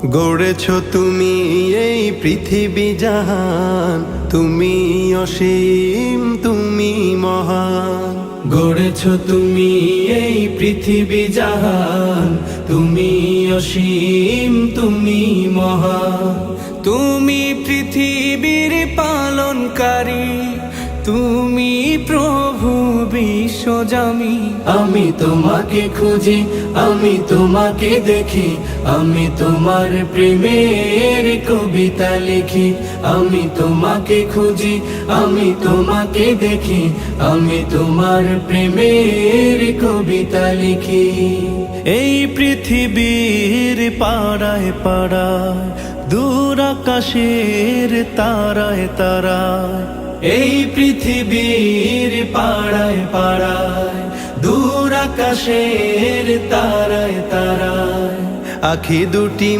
গড়েছ তুমি এই পৃথিবী জাহান, তুমি অসীম তুমি মহান। গড়েছ তুমি এই পৃথিবী জাহান, তুমি অসীম তুমি মহান। তুমি পৃথিবীর পালনকারী, তুমি প্রভু বিশ্বজামি। আমি তোমাকে খুঁজি, আমি তোমাকে দেখি, আমি তোমার প্রেমের কবিতা লিখি। আমি তোমাকে খুঁজি, আমি তোমাকে দেখি, আমি তোমার প্রেমের কবিতা লিখি। এই পৃথিবীর পাড়ায় পাড়ায়, দূর আকাশের তারায় তারায়। এই পৃথিবীর পাড়ায় পাড়ায়, দূর আকাশের তারায় তারায়। আখি দুটি